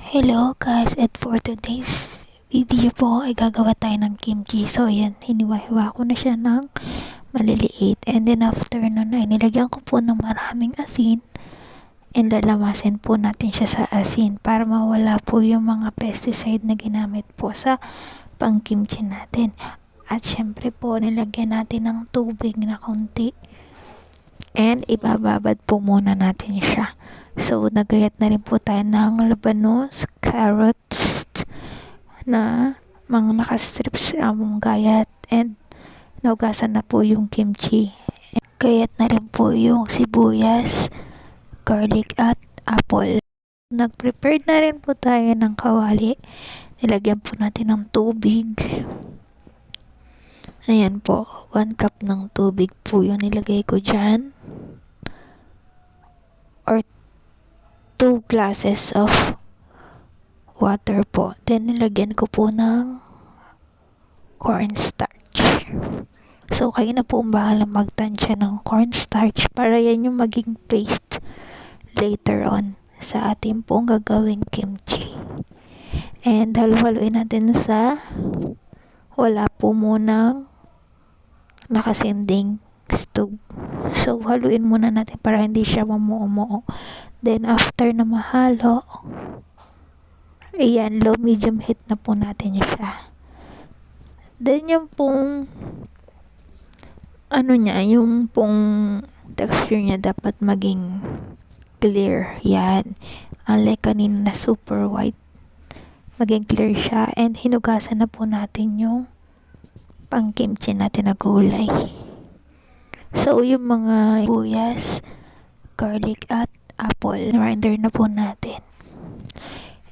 Hello guys, at for today's video po ay gagawa tayo ng kimchi. So yan, hiniwa-hiwa ko na siya ng maliliit. And then after nun ay nilagyan ko po ng maraming asin. And lalamasin po natin siya sa asin para mawala po yung mga pesticide na ginamit po sa pang kimchi natin. At syempre po nilagyan natin ng tubig na konti. And ibababad po muna natin siya. So, nagayat na rin po tayo ng labanos, carrots, na mga nakastrips ang gayat. And, naugasan na po yung kimchi. Gayat na rin po yung sibuyas, garlic at apple. Nag-prepared na rin po tayo ng kawali. Nilagyan po natin ng tubig. Ayan po, 1 cup ng tubig po yung nilagay ko dyan. Or 2 glasses of water po. Then, nilagyan ko po ng cornstarch. So, kayo na po ang bahala magtansya ng cornstarch para yan yung maging paste later on sa ating pong gagawing kimchi. And, halu-haluin natin sa wala po munang nakasinding stove. So, haluin muna natin para hindi siya mamuo-muo. Then, after na mahalo, ayan, low medium heat na po natin siya. Then, yung pong yung pong texture niya dapat maging clear. Yan. Unlike kanina na super white. Maging clear siya. And, hinugasan na po natin yung pang kimchi natin na gulay. So, yung mga buyas, garlic at apple, grinder na po natin.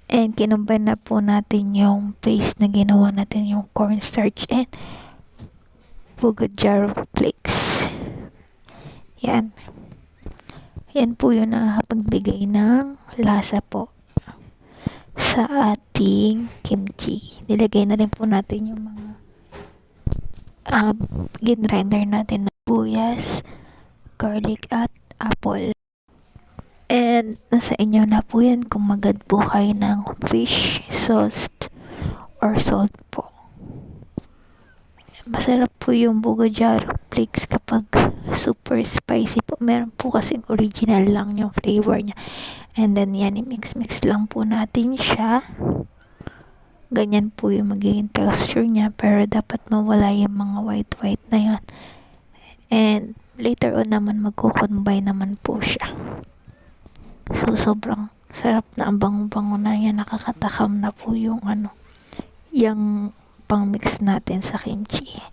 And kinumbine na po natin yung paste na ginawa natin, yung cornstarch and Bugojar flakes. Yan. Yan po yung nakakapagbigay ng lasa po sa ating kimchi. Nilagay na rin po natin yung mga ginrinder natin na buyas, garlic at apple. And nasa inyo na po yan kung magad po kayo ng fish sauce or salt po. Masarap po yung Bugojar flakes kapag super spicy po. Meron po kasing original lang yung flavor niya. And then yan, i-mix-mix lang po natin siya. Ganyan po yung magiging texture niya. Pero dapat mawala yung mga white-white na yun. And later on naman magko-combine naman po siya. So, sobrang sarap na, ang bango-bango na yan. Nakakatakam na po yung yung pang-mix natin sa kimchi.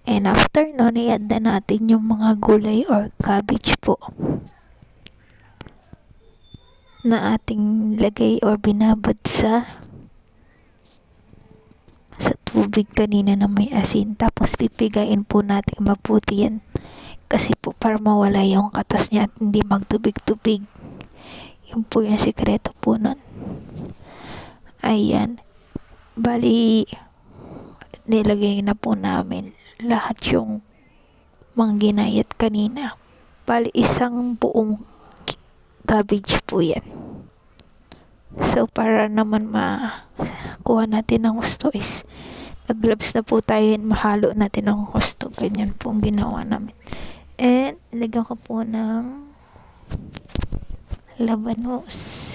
And after nun, i-add na natin yung mga gulay or cabbage po na ating lagay or binabad sa tubig kanina na may asin. Tapos, pipigain po natin mabuti yan. Kasi po, para mawala yung katas niya at hindi magtubig-tubig. Yun po yung sikreto po nun. Ayan. Bali, nilagay na po namin lahat yung mga ginayat kanina. Bali, isang buong cabbage po yan. So, para naman makuha natin ng gusto is nag-gloves na po tayo and mahalo natin ng gusto. Ganyan po ang ginawa namin. And, nilagyan ko po ng labanos.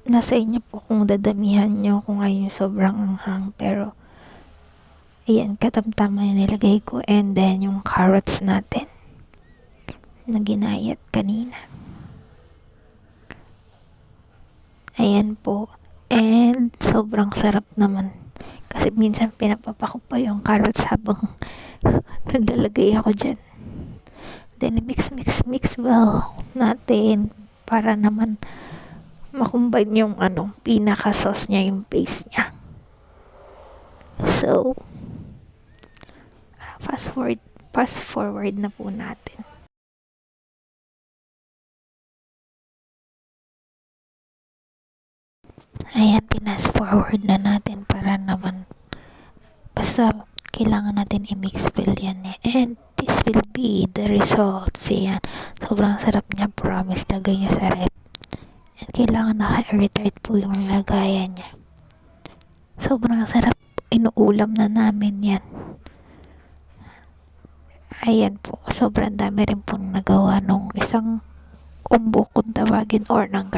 Nasa inyo po kung dadamihan nyo, kung ayaw sobrang anghang. Pero, ayan, katamtama yung nilagay ko. And then, yung carrots natin na ginayat kanina. Ayan po. And, sobrang sarap naman. Kasi minsan pinapapako pa yung carrots habang naglalagay ako dyan. Then, mix well natin para naman makumbine yung pinaka-sauce niya, yung paste niya. So, fast forward na po natin. Ayan, pinas forward na natin para naman basta kailangan natin i-mix well yan eh. And this will be the results. Ayan, sobrang sarap niya, promise. Lagay niya sa rep. kailangan naka-airtight po yung lagayan niya. Sobrang sarap, inuulam na namin yan. Ayan po, sobrang dami rin po nagawa nung isang umbok kung tawagin or ng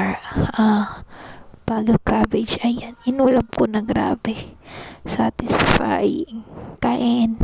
bag of cabbage. Ayan, inulam ko na grabe. Satisfying. Kain.